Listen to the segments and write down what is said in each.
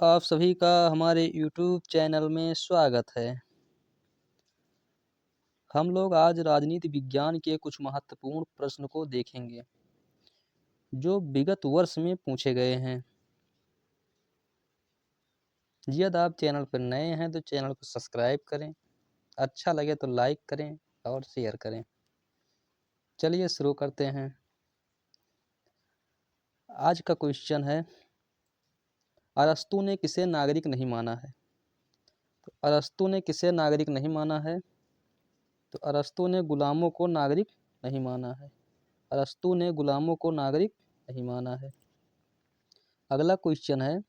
आप सभी का हमारे YouTube चैनल में स्वागत है। हम लोग आज राजनीति विज्ञान के कुछ महत्वपूर्ण प्रश्न को देखेंगे, जो विगत वर्ष में पूछे गए हैं। यदि आप चैनल पर नए हैं तो चैनल को सब्सक्राइब करें, अच्छा लगे तो लाइक करें और शेयर करें। चलिए शुरू करते हैं। आज का क्वेश्चन है, अरस्तू ने किसे नागरिक नहीं माना है? तो अरस्तू ने किसे नागरिक नहीं माना है? तो अरस्तू ने गुलामों को नागरिक नहीं माना है। अरस्तू ने गुलामों को नागरिक नहीं माना है। अगला क्वेश्चन है,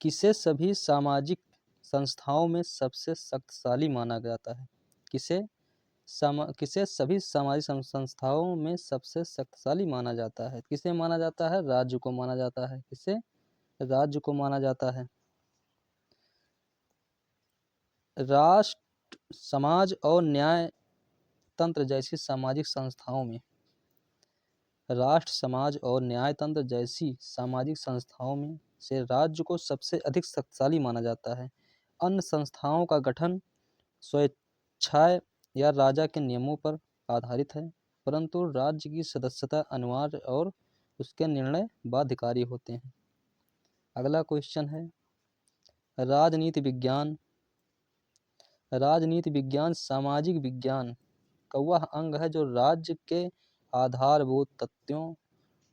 किसे सभी सामाजिक संस्थाओं में सबसे शक्तिशाली माना जाता है? किसे सभी सामाजिक संस्थाओं में सबसे शक्तिशाली माना जाता है? किसे माना जाता है? राज्य को माना जाता है। किसे? राज्य को माना जाता है। राष्ट्र, समाज और न्याय तंत्र जैसी सामाजिक संस्थाओं में राष्ट्र, समाज और न्याय तंत्र जैसी सामाजिक संस्थाओं में से राज्य को सबसे अधिक शक्तिशाली माना जाता है। अन्य संस्थाओं का गठन स्वेच्छाएं या राजा के नियमों पर आधारित है, परंतु राज्य की सदस्यता अनिवार्य और उसके निर्णय बाध्यकारी होते हैं। अगला क्वेश्चन है, राजनीति विज्ञान। राजनीति विज्ञान सामाजिक विज्ञान का वह अंग है जो राज्य के आधारभूत तथ्यों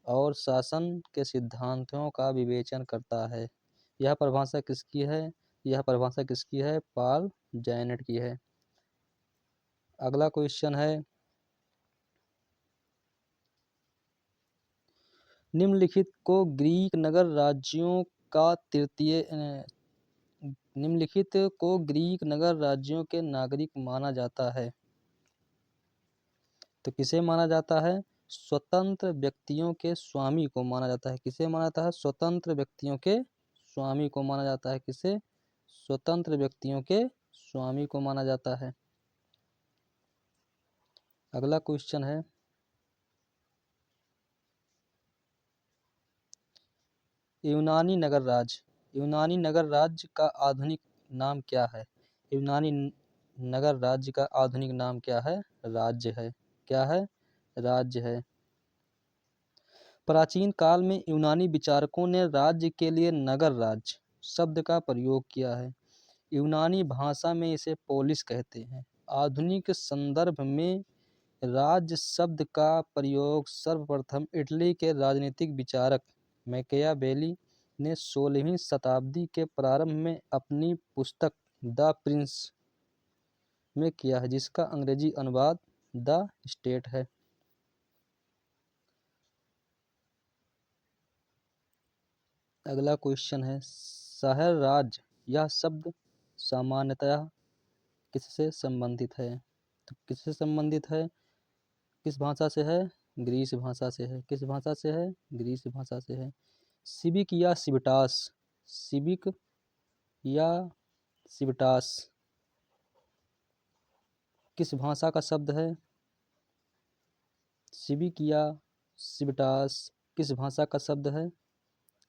और शासन के सिद्धांतों का विवेचन करता है। यह परिभाषा किसकी है? यह परिभाषा किसकी है? पॉल जैनेट की है। अगला क्वेश्चन है, निम्नलिखित को ग्रीक नगर राज्यों का तृतीय निम्नलिखित को ग्रीक नगर राज्यों के नागरिक माना जाता है। तो किसे माना जाता है? स्वतंत्र व्यक्तियों के स्वामी को माना जाता है। किसे माना जाता है? स्वतंत्र व्यक्तियों के स्वामी को माना जाता है। किसे? स्वतंत्र व्यक्तियों के स्वामी को माना जाता है। अगला क्वेश्चन है, यूनानी नगर राज्य। यूनानी नगर राज्य का आधुनिक नाम क्या है? यूनानी नगर राज्य का आधुनिक नाम क्या है? राज्य है। क्या है? राज्य है। प्राचीन काल में यूनानी विचारकों ने राज्य के लिए नगर राज्य शब्द का प्रयोग किया है। यूनानी भाषा में इसे पोलिस कहते हैं। आधुनिक संदर्भ में राज्य शब्द का प्रयोग सर्वप्रथम इटली के राजनीतिक विचारक मैकियावेली ने 16वीं शताब्दी के प्रारंभ में अपनी पुस्तक द प्रिंस में किया है, जिसका अंग्रेजी अनुवाद द स्टेट है। अगला क्वेश्चन है, शहर राज्य यह शब्द सामान्यतया किससे संबंधित है? तो किससे संबंधित है? किस भाषा से है? ग्रीस भाषा से है। किस भाषा से है? ग्रीस भाषा से है। सिविक या सिविटास। सिविक या सिविटास किस भाषा का शब्द है? सिविक या सिविटास किस भाषा का शब्द है?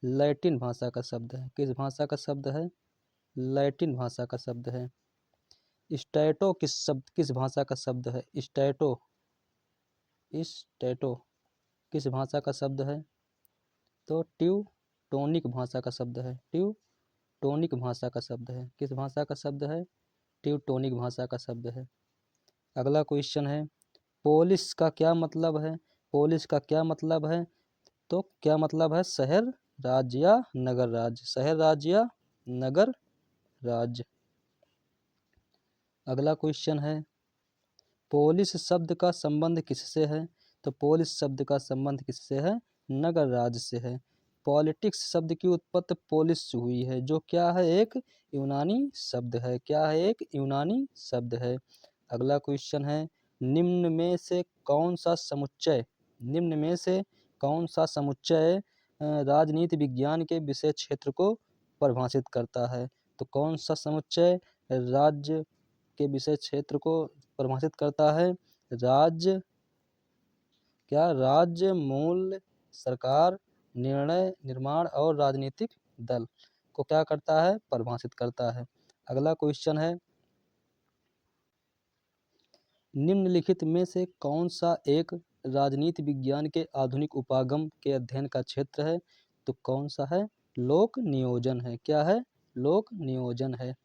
लैटिन भाषा का शब्द है। किस भाषा का शब्द है? लैटिन भाषा का शब्द है। स्टैटो किस भाषा का शब्द है? स्टैटो स्टैटो किस भाषा का शब्द है? तो ट्यूटोनिक भाषा का शब्द है। ट्यूटोनिक भाषा का शब्द है। किस भाषा का शब्द है? ट्यूटोनिक भाषा का शब्द है। अगला क्वेश्चन है, पोलिस का क्या मतलब है? पोलिस का क्या मतलब है? तो क्या मतलब है? शहर राज्य या नगर राज्य। शहर राज्य या नगर राज्य। अगला क्वेश्चन है, पोलिस शब्द का संबंध किससे है? तो पोलिस शब्द का संबंध किससे है? नगर राज्य से है। पॉलिटिक्स शब्द की उत्पत्ति पोलिस से हुई है, जो क्या है? एक यूनानी शब्द है। क्या है? एक यूनानी शब्द है। अगला क्वेश्चन है, निम्न में से कौन सा समुच्चय राजनीति विज्ञान के विषय क्षेत्र को परिभाषित करता है? तो कौन सा समुच्चय राज्य के विषय क्षेत्र को परिभाषित करता है? राज्य, क्या राज्य, मूल, सरकार निर्णय, निर्माण और राजनीतिक दल को क्या करता है? परिभाषित करता है। अगला क्वेश्चन है, निम्नलिखित में से कौन सा एक राजनीति विज्ञान के आधुनिक उपागम के अध्ययन का क्षेत्र है? तो कौन सा है? लोक नियोजन है। क्या है? लोक नियोजन है।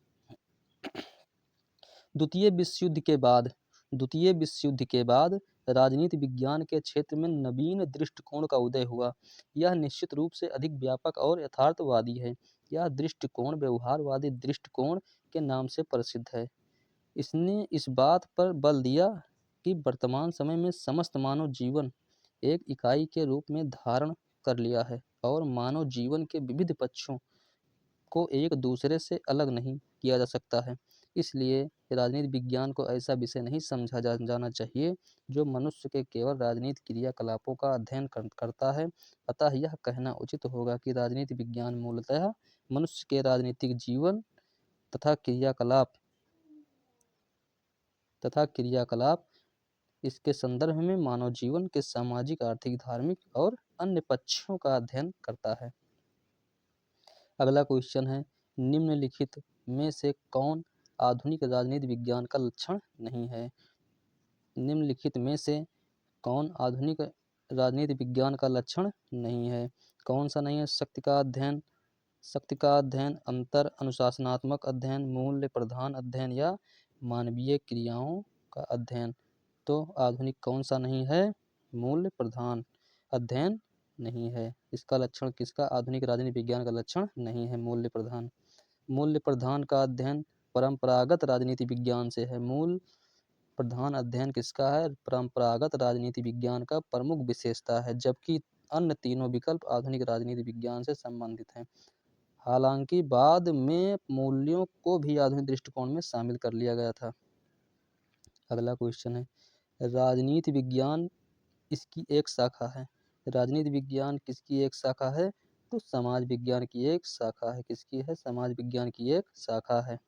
द्वितीय विश्व युद्ध के बाद राजनीति विज्ञान के क्षेत्र में नवीन दृष्टिकोण का उदय हुआ। यह निश्चित रूप से अधिक व्यापक और यथार्थवादी है। यह दृष्टिकोण व्यवहारवादी दृष्टिकोण के नाम से प्रसिद्ध है। इसने इस बात पर बल दिया कि वर्तमान समय में समस्त मानव जीवन एक इकाई के रूप में धारण कर लिया है और मानव जीवन के विविध पक्षों को एक दूसरे से अलग नहीं किया जा सकता है। इसलिए राजनीति विज्ञान को ऐसा विषय नहीं समझा जाना चाहिए जो मनुष्य के केवल राजनीतिक क्रियाकलापों का अध्ययन करता है। अतः यह कहना उचित होगा कि राजनीति विज्ञान मूलतः मनुष्य के राजनीतिक जीवन तथा क्रियाकलाप इसके संदर्भ में मानव जीवन के सामाजिक, आर्थिक, धार्मिक और अन्य पक्षों का अध्ययन करता है। अगला क्वेश्चन है, निम्नलिखित में से कौन आधुनिक राजनीति विज्ञान का लक्षण नहीं है? निम्नलिखित में से कौन आधुनिक राजनीति विज्ञान का लक्षण नहीं है? कौन सा नहीं है? शक्ति का अध्ययन, अंतर अनुशासनात्मक अध्ययन, मूल्य प्रधान अध्ययन या मानवीय क्रियाओं का अध्ययन। तो आधुनिक कौन सा नहीं है? मूल्य प्रधान अध्ययन नहीं है। इसका लक्षण किसका? आधुनिक राजनीति विज्ञान का लक्षण नहीं है मूल्य प्रधान। मूल्य प्रधान का अध्ययन परंपरागत राजनीति विज्ञान से है। मूल प्रधान अध्ययन किसका है? परंपरागत राजनीति विज्ञान का प्रमुख विशेषता है, जबकि अन्य तीनों विकल्प आधुनिक राजनीति विज्ञान से संबंधित हैं। हालांकि बाद में मूल्यों को भी आधुनिक दृष्टिकोण में शामिल कर लिया गया था। अगला क्वेश्चन है, राजनीति विज्ञान इसकी एक शाखा है। राजनीति विज्ञान किसकी एक शाखा है? तो समाज विज्ञान की एक शाखा है। किसकी है? समाज विज्ञान की एक शाखा है।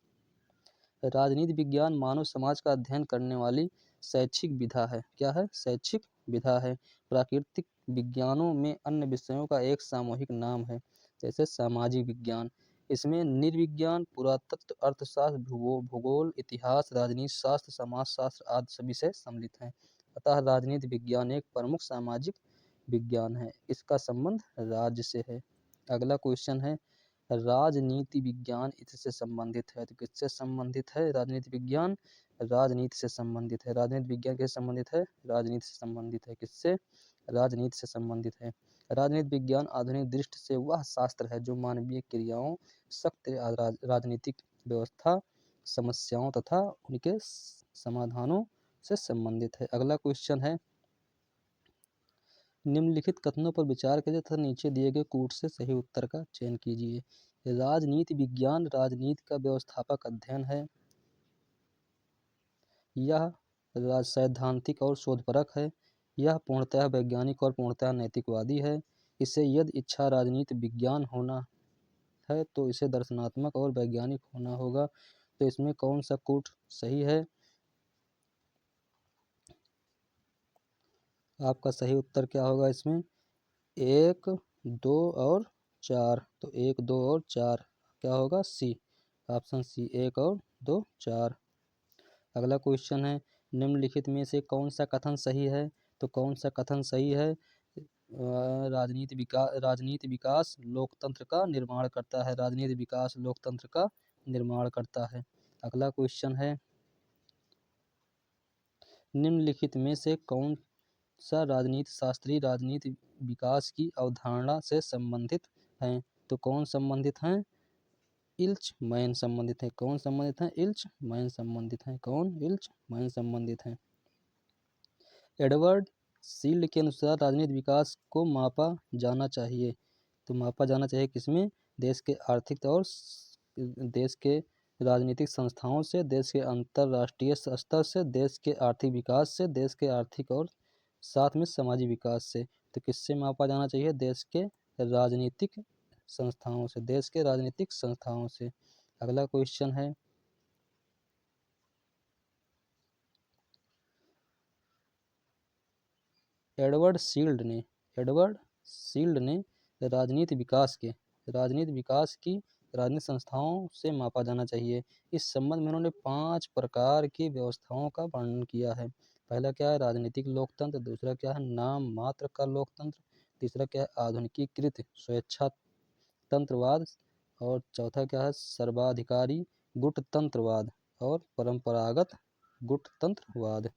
राजनीति विज्ञान मानव समाज का अध्ययन करने वाली शैक्षिक विधा है। क्या है? शैक्षिक विधा है। प्राकृतिक विज्ञानों में अन्य विषयों का एक सामूहिक नाम है, जैसे सामाजिक विज्ञान। इसमें नृविज्ञान, पुरातत्व, अर्थशास्त्र, भूगोल, इतिहास, राजनीति शास्त्र, समाजशास्त्र आदि विषय सम्मिलित हैं। अतः राजनीति विज्ञान एक प्रमुख सामाजिक विज्ञान है। इसका संबंध राज्य से है। अगला क्वेश्चन है, राजनीति विज्ञान इससे संबंधित है। तो किससे संबंधित है? राजनीति विज्ञान राजनीति से संबंधित है। राजनीति विज्ञान किससे संबंधित है? राजनीति से संबंधित है। किससे? राजनीति से संबंधित है। राजनीति विज्ञान आधुनिक दृष्टि से वह शास्त्र है जो मानवीय क्रियाओं, सख्त राजनीतिक व्यवस्था, समस्याओं तथा उनके समाधानों से संबंधित है। अगला क्वेश्चन है, निम्नलिखित कथनों पर विचार कीजिए तथा नीचे दिए गए कूट से सही उत्तर का चयन कीजिए। राजनीति विज्ञान राजनीति का व्यवस्थापक अध्ययन है। यह सैद्धांतिक और शोधपरक है। यह पूर्णतः वैज्ञानिक और पूर्णतः नैतिकवादी है। इसे यदि इच्छा राजनीति विज्ञान होना है तो इसे दर्शनात्मक और वैज्ञानिक होना होगा। तो इसमें कौन सा कूट सही है? आपका सही उत्तर क्या होगा इसमें? 1, 2 और 4। तो 1, 2 और 4 क्या होगा? सी, ऑप्शन सी, 1 और 2, 4। अगला क्वेश्चन है, निम्नलिखित में से कौन सा कथन सही है? तो कौन सा कथन सही है? राजनीति विकास लोकतंत्र का निर्माण करता है। राजनीति विकास लोकतंत्र का निर्माण करता है। अगला क्वेश्चन है, निम्नलिखित में से कौन सा राजनीति शास्त्री राजनीति विकास की अवधारणा से संबंधित हैं? तो कौन संबंधित हैं? इल्चमैन संबंधित हैं। कौन संबंधित हैं? इल्चमैन संबंधित हैं। कौन? इल्चमैन संबंधित हैं। एडवर्ड शील्ड के अनुसार राजनीति विकास को मापा जाना चाहिए। तो मापा जाना चाहिए किसमें? देश के आर्थिक और देश के राजनीतिक संस्थाओं से, देश के अंतर्राष्ट्रीय स्तर से, देश के आर्थिक विकास से, देश के आर्थिक और साथ में सामाजिक विकास से। तो किससे मापा जाना चाहिए? देश के राजनीतिक संस्थाओं से। देश के राजनीतिक संस्थाओं से। अगला क्वेश्चन है, एडवर्ड शील्ड ने राजनीति विकास की राजनीतिक संस्थाओं से मापा जाना चाहिए। इस संबंध में उन्होंने 5 प्रकार की व्यवस्थाओं का वर्णन किया है। पहला क्या है? राजनीतिक लोकतंत्र। दूसरा क्या है? नाम मात्र का लोकतंत्र। तीसरा क्या है? आधुनिकीकृत स्वेच्छातंत्रवाद। और चौथा क्या है? सर्वाधिकारी गुटतंत्रवाद और परंपरागत गुटतंत्रवाद।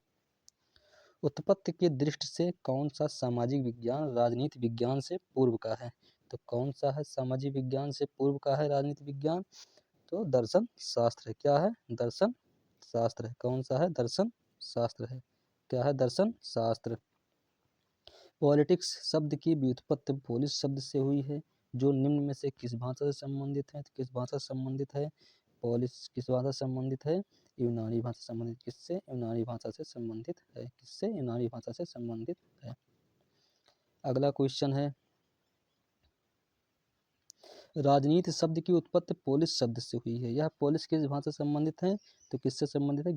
उत्पत्ति की दृष्टि से कौन सा सामाजिक विज्ञान राजनीति विज्ञान से पूर्व का है? तो कौन सा है सामाजिक विज्ञान से पूर्व का है राजनीति विज्ञान? तो दर्शन शास्त्र है। क्या है? दर्शन शास्त्र है। कौन सा है? दर्शन शास्त्र है। क्या है? दर्शन शास्त्र। पॉलिटिक्स शब्द की व्युत्पत्ति पोलिस शब्द से हुई है, जो निम्न में से किस भाषा से संबंधित है? तो किस भाषा से संबंधित है? पोलिस किस भाषा से संबंधित है? यूनानी भाषा से संबंधित। किससे? यूनानी भाषा से संबंधित है। किससे? यूनानी भाषा से संबंधित है। अगला क्वेश्चन है, राजनीति शब्द की उत्पत्ति पोलिस शब्द से हुई है। यह पोलिस किस भाषा से संबंधित है? तो किससे संबंधित है?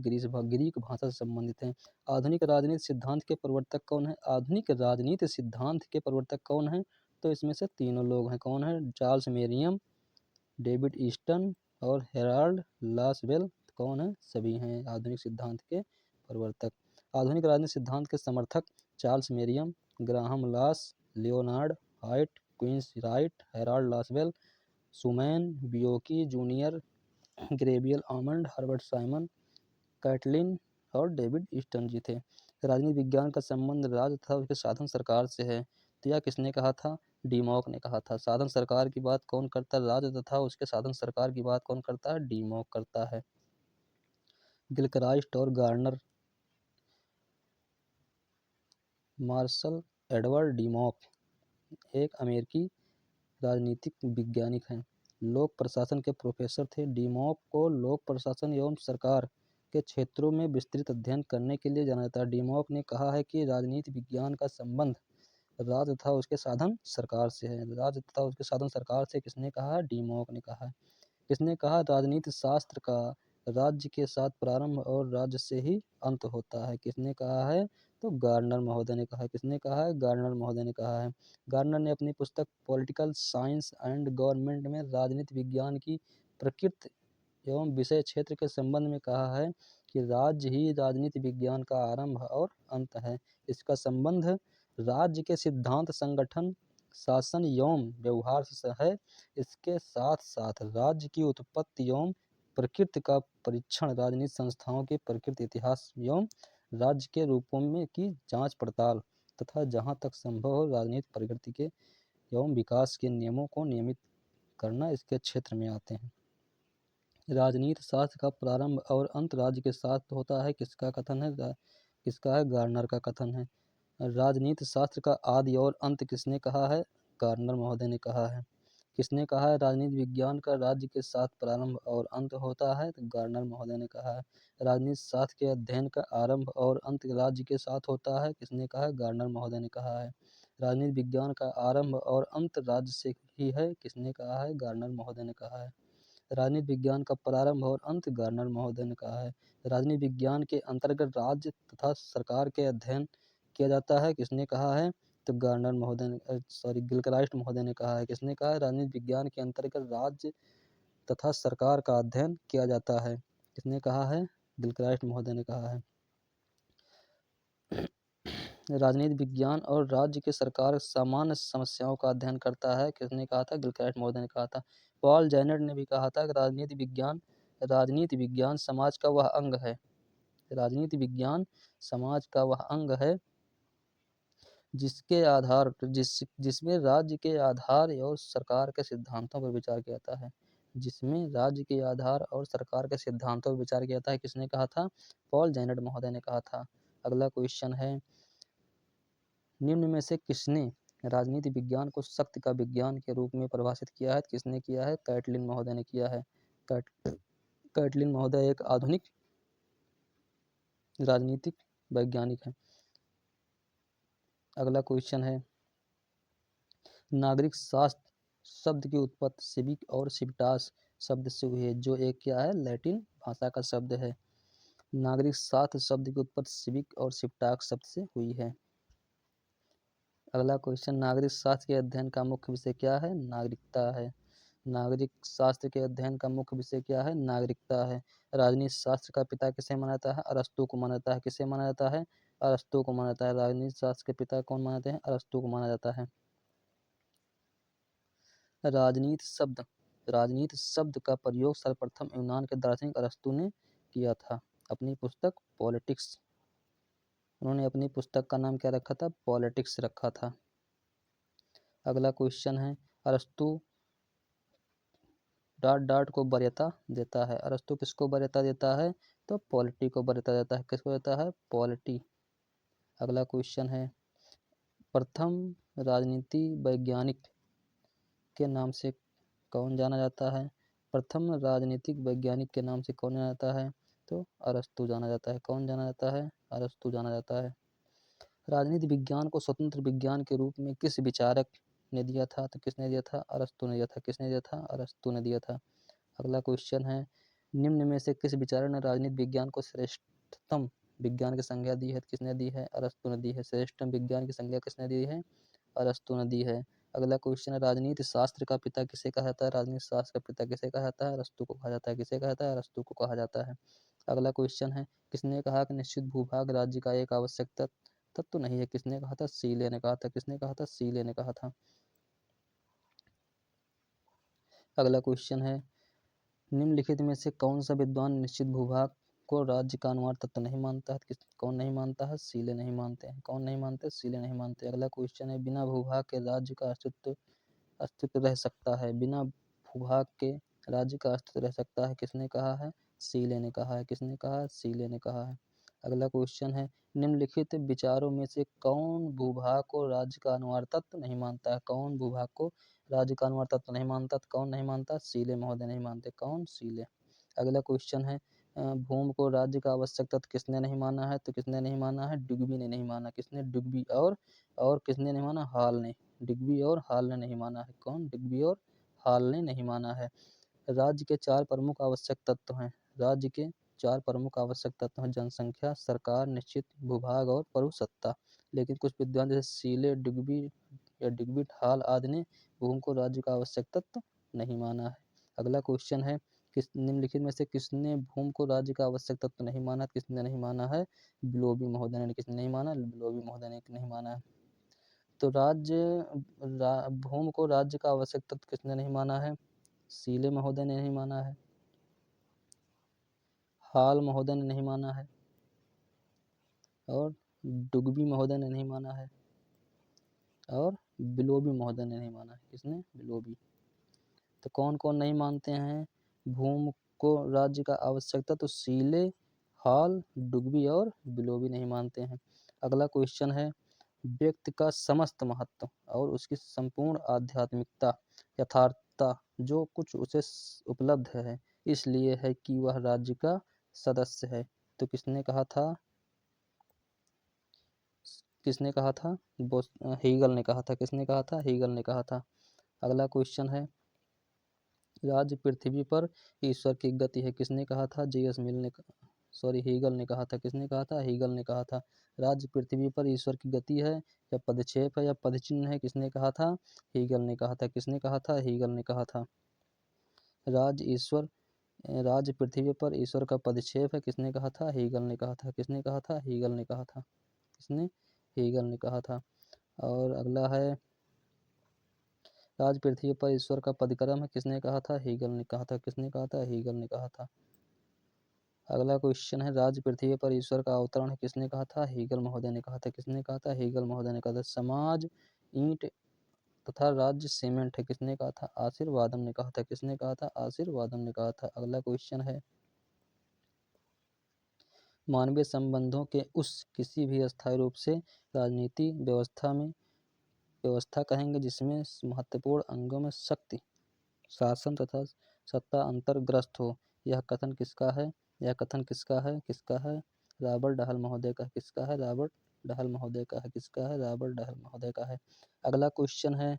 ग्रीक भाषा से संबंधित है। आधुनिक राजनीति सिद्धांत के प्रवर्तक कौन है? आधुनिक राजनीति सिद्धांत के प्रवर्तक कौन है? तो इसमें से तीनों लोग हैं। कौन है? चार्ल्स मेरियम, डेविड ईस्टन और हेराल्ड लासवेल। कौन है? सभी हैं आधुनिक सिद्धांत के प्रवर्तक। आधुनिक राजनीतिक सिद्धांत के समर्थक Charles Merriam, Graham Wallas, Leonard White, Quincy Wright, Harold Lasswell, सुमैन बियोकी junior, Gabriel Almond, Herbert Simon, Catlin और डेविड ईस्टन जी थे। राजनीति विज्ञान का संबंध राज्य तथा उसके साधन सरकार से है। तो यह किसने कहा था? डीमॉक ने कहा था। साधन सरकार की बात कौन करता है? राज्य तथा उसके साधन सरकार की बात कौन करता है? डीमॉक करता है। गिलक्राइस्ट और गार्नर। मार्शल एडवर्ड डीमॉक एक अमेरिकी राजनीतिक वैज्ञानिक हैं। लोक प्रशासन के प्रोफेसर थे। डीमॉक को लोक प्रशासन एवं सरकार के क्षेत्रों में विस्तृत अध्ययन करने के लिए जाना जाता है। डीमॉक ने कहा है कि राजनीति विज्ञान का संबंध राज्य तथा उसके साधन सरकार से है। राज्य तथा उसके साधन सरकार से किसने कहा है? डीमॉक ने कहा है। किसने कहा? राजनीति शास्त्र का राज्य के साथ प्रारंभ और राज्य से ही अंत होता है। किसने कहा है? तो गार्नर महोदय ने कहा है। किसने कहा है? गार्नर महोदय ने कहा है। गार्नर ने अपनी पुस्तक पॉलिटिकल साइंस एंड गवर्नमेंट में राजनीति विज्ञान की प्रकृति एवं विषय क्षेत्र के संबंध में कहा है कि राज्य ही राजनीति विज्ञान का आरंभ और अंत है। इसका संबंध राज्य के सिद्धांत, संगठन, शासन एवं व्यवहार से है। इसके साथ साथ राज्य की उत्पत्ति एवं प्रकृति का परीक्षण, राजनीतिक संस्थाओं की प्रकृति, इतिहास एवं राज्य के रूपों में की जांच पड़ताल तथा जहां तक संभव हो राजनीतिक प्रकृति के एवं विकास के नियमों को नियमित करना इसके क्षेत्र में आते हैं। राजनीति शास्त्र का प्रारंभ और अंत राज्य के साथ होता है। किसका कथन है? किसका है? गार्नर का कथन है। राजनीति शास्त्र का आदि और अंत किसने कहा है? गार्नर महोदय ने कहा है। किसने कहा है? राजनीति विज्ञान का राज्य के साथ प्रारंभ और अंत होता है। तो गार्नर महोदय ने कहा है। राजनीति शास्त्र के अध्ययन का आरंभ और अंत राज्य के साथ होता है। किसने कहा है? गार्नर महोदय ने कहा है। राजनीति विज्ञान का आरंभ और अंत राज्य से ही है। किसने कहा है? गार्नर महोदय ने कहा है। राजनीति विज्ञान का प्रारंभ और अंत गार्नर महोदय ने कहा है। राजनीति विज्ञान के अंतर्गत राज्य तथा सरकार के अध्ययन किया जाता है। किसने कहा है? तो गार्नर महोदय ने गिलक्राइस्ट महोदय ने कहा है। किसने कहा है? राजनीति विज्ञान के अंतर्गत राज्य तथा सरकार का अध्ययन किया जाता है। किसने कहा है? गिलक्राइस्ट महोदय ने कहा है। राजनीति विज्ञान और राज्य की सरकार सामान्य समस्याओं का अध्ययन करता है। किसने कहा था? गिलक्राइस्ट महोदय ने कहा था। पॉल जैनट ने भी कहा था कि राजनीति विज्ञान समाज का वह अंग है। राजनीति विज्ञान समाज का वह अंग है जिसमें राज्य के आधार और सरकार के सिद्धांतों पर विचार किया जाता है। जिसमें राज्य के आधार और सरकार के सिद्धांतों पर विचार किया जाता है। किसने कहा था? पॉल जैनट महोदय ने कहा था। अगला क्वेश्चन है, निम्न में से किसने राजनीति विज्ञान को शक्ति का विज्ञान के रूप में परिभाषित किया है? किसने किया है? कैटलिन महोदय ने किया है। कैटलिन महोदय एक आधुनिक राजनीतिक वैज्ञानिक है। अगला क्वेश्चन है, नागरिक शास्त्र शब्द की उत्पत्ति सिविक और सिविटास शब्द से हुई है, जो एक क्या है? लैटिन भाषा का शब्द है। नागरिक शास्त्र शब्द की उत्पत्ति सिविक और सिविटास शब्द से हुई है। अगला क्वेश्चन, नागरिक शास्त्र के अध्ययन का मुख्य विषय क्या है? नागरिकता है। नागरिक शास्त्र के अध्ययन का मुख्य विषय क्या है? नागरिकता है। राजनीति शास्त्र का पिता किसे माना जाता है? अरस्तू को माना जाता है। किसे माना जाता है? अरस्तू को माना जाता है। राजनीति शास्त्र के पिता कौन माने जाते हैं? अरस्तू को माना जाता है। राजनीति शब्द का प्रयोग सर्वप्रथम यूनान के दार्शनिक अरस्तू ने किया था अपनी पुस्तक पॉलिटिक्स। उन्होंने अपनी पुस्तक का नाम क्या रखा था? पॉलिटिक्स रखा था। अगला क्वेश्चन है, अरस्तू डाट को वरीयता देता है। अरस्तू किसको वरीयता देता है? तो पॉलिटी को वरीयता देता है। किसको देता है? पॉलिटी। अगला क्वेश्चन है, प्रथम राजनीति वैज्ञानिक के नाम से कौन जाना जाता है? प्रथम राजनीतिक वैज्ञानिक के नाम से कौन जाना जाता है? तो अरस्तू जाना जाता है। कौन जाना जाता है? अरस्तू जाना जाता है। राजनीति विज्ञान को स्वतंत्र विज्ञान के रूप में किस विचारक ने दिया था? तो किसने दिया था? अरस्तू ने दिया था। किसने दिया था? अरस्तू ने दिया था। अगला क्वेश्चन है, निम्न में से किस विचारक ने राजनीति विज्ञान को श्रेष्ठतम विज्ञान की संज्ञा दी है? किसने दी है? अरस्तू ने दी है। श्रेष्ठतम विज्ञान की संज्ञा किसने दी है? अरस्तू ने दी है। अगला क्वेश्चन है, राजनीति शास्त्र का पिता किसे कहा जाता है? राजनीति शास्त्र का पिता किसे कहा जाता है? अरस्तू को कहा जाता है। किसे कहा जाता है? अरस्तू को कहा जाता है। अगला क्वेश्चन है, किसने कहा कि निश्चित भूभाग राज्य का एक आवश्यक तत्व नहीं है? किसने कहा था? सीले ने कहा था। किसने कहा था? सीले ने कहा था। अगला क्वेश्चन है, निम्नलिखित में से कौन सा विद्वान निश्चित भूभाग को राज्य का अनिवार्य तत्व नहीं मानता है? कौन नहीं मानता है? सीले नहीं मानते हैं। कौन नहीं मानते? सीले नहीं मानते। अगला क्वेश्चन है, बिना भूभाग के राज्य का अस्तित्व रह सकता है? बिना भूभाग के राज्य का अस्तित्व रह सकता है? किसने कहा है? सीले ने कहा है। किसने कहा है? सीले ने कहा है। अगला क्वेश्चन है, निम्नलिखित विचारों में से कौन भूभाग को राज्य का अनिवार्य तत्व नहीं मानता है? कौन भूभाग को राज्य का अनिवार्य तत्व नहीं मानता? कौन नहीं मानता? सीले महोदय नहीं मानते। कौन? सीले। अगला क्वेश्चन है, भूमि को राज्य का आवश्यक तत्व किसने नहीं माना है? तो किसने नहीं माना है? डुग्बी ने नहीं माना। किसने? डुग्बी। और किसने नहीं माना? हाल ने। डिग्बी और हाल ने नहीं माना है। कौन? डिग्बी और हाल ने नहीं माना है। राज्य के चार प्रमुख आवश्यक तत्व हैं। राज्य के चार प्रमुख आवश्यक तत्व हैं, जनसंख्या, सरकार, निश्चित भूभाग और प्रभुसत्ता। लेकिन कुछ विद्वान जैसे सीले, डिग्बी या डिग्बी, हाल आदि ने भूमि को राज्य का आवश्यक तत्व नहीं माना है। अगला क्वेश्चन है, निम्नलिखित में से किसने भूमि को राज्य का आवश्यक तत्व नहीं माना? किसने नहीं माना है? बिलोबी महोदय ने। किसने नहीं माना? बिलोबी महोदय ने नहीं माना है। तो भूमि को राज्य का आवश्यक तत्व किसने नहीं माना है? सीले महोदय ने नहीं माना है, हाल महोदय ने नहीं माना है और डुग्बी महोदय ने नहीं माना है और बिलोबी महोदय ने नहीं माना है। किसने? बिलोबी। तो कौन कौन नहीं मानते हैं भूमि को राज्य का आवश्यक तत्व? तो सीले, हाल, डुग्बी और बिलोबी नहीं मानते हैं। अगला क्वेश्चन है, व्यक्ति का समस्त महत्व और उसकी संपूर्ण आध्यात्मिकता, यथार्थता जो कुछ उसे उपलब्ध है, इसलिए है कि वह राज्य का सदस्य है। तो किसने कहा था? किसने कहा था? हीगल ने कहा था। किसने कहा था? हीगल ने कहा था। अगला क्वेश्चन है, राज्य पृथ्वी पर ईश्वर की गति है? किसने कहा था? J.S. मिल ने हीगल ने कहा था। किसने कहा था? हीगल ने कहा था। राज्य पृथ्वी पर ईश्वर की गति है या पदक्षेप है या पदचिन्ह है? किसने कहा था? हीगल ने कहा था। किसने कहा था? हीगल ने कहा था। राज्य पृथ्वी पर ईश्वर का पदक्षेप है। किसने कहा था? हीगल ने कहा था। किसने कहा था? हीगल ने कहा था। किसने? हीगल ने कहा था। और अगला है, राज्य पृथ्वी पर ईश्वर का पदक्रम है? किसने कहा था? हीगल ने कहा था। किसने कहा था? हीगल ने कहा था। अगला क्वेश्चन है, राज्य पृथ्वी पर ईश्वर का अवतरण है? किसने कहा था? हीगल महोदय ने कहा था। किसने कहा था? हीगल महोदय ने कहा था। समाज ईंट तथा राज्य सीमेंट है? किसने कहा था? आशीर्वादम ने कहा था। किसने कहा था? आशीर्वादम ने कहा था। अगला क्वेश्चन है, मानवीय संबंधों के उस किसी भी अस्थायी रूप से राजनीति व्यवस्था कहेंगे जिसमें महत्वपूर्ण अंगों में शक्ति, शासन तथा सत्ता अंतर्ग्रस्त हो। यह कथन किसका है? यह कथन किसका है? किसका है? रॉबर्ट डहल महोदय का। किसका है? रॉबर्ट डहल महोदय का है। किसका है? रॉबर्ट डहल महोदय का है। अगला क्वेश्चन है,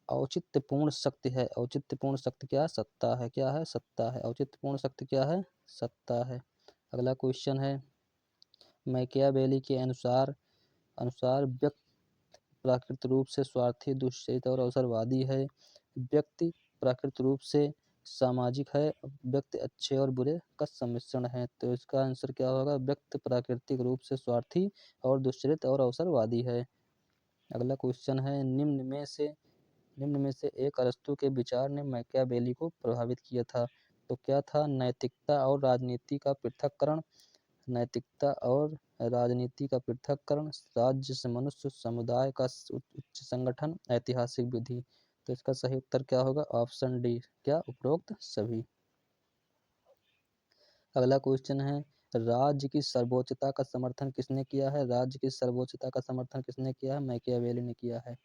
औचित्यपूर्ण शक्ति है? औचित्यपूर्ण शक्ति क्या? सत्ता है। क्या है? सत्ता है। औचित्यपूर्ण शक्ति क्या है? सत्ता है। अगला क्वेश्चन है, मैकियावेली के अनुसार अनुसार व्यक्ति प्राकृतिक रूप से स्वार्थी, दुश्चरित और अवसरवादी है। व्यक्ति प्राकृतिक रूप से सामाजिक है। व्यक्ति अच्छे और बुरे का सम्मिश्रण है। तो इसका आंसर क्या होगा? व्यक्ति प्राकृतिक रूप से स्वार्थी और दुश्चरित और अवसरवादी है। अगला क्वेश्चन है, निम्न में से एक अरस्तू के विचार ने मैकियावेली को प्रभावित किया था। तो क्या था? नैतिकता और राजनीति का पृथक्करण। नैतिकता और राजनीति का पृथक्करण, राज्य से मनुष्य समुदाय का उच्च संगठन, ऐतिहासिक विधि। तो इसका सही उत्तर क्या होगा? ऑप्शन डी, क्या? उपरोक्त सभी। अगला क्वेश्चन है, राज्य की सर्वोच्चता का समर्थन किसने किया है? राज्य की सर्वोच्चता का समर्थन किसने किया है? मैकियावेली ने किया है।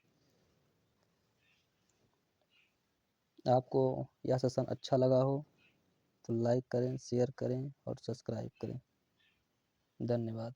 आपको यह सेशन अच्छा लगा हो तो लाइक करें, शेयर करें और सब्सक्राइब करें। धन्यवाद।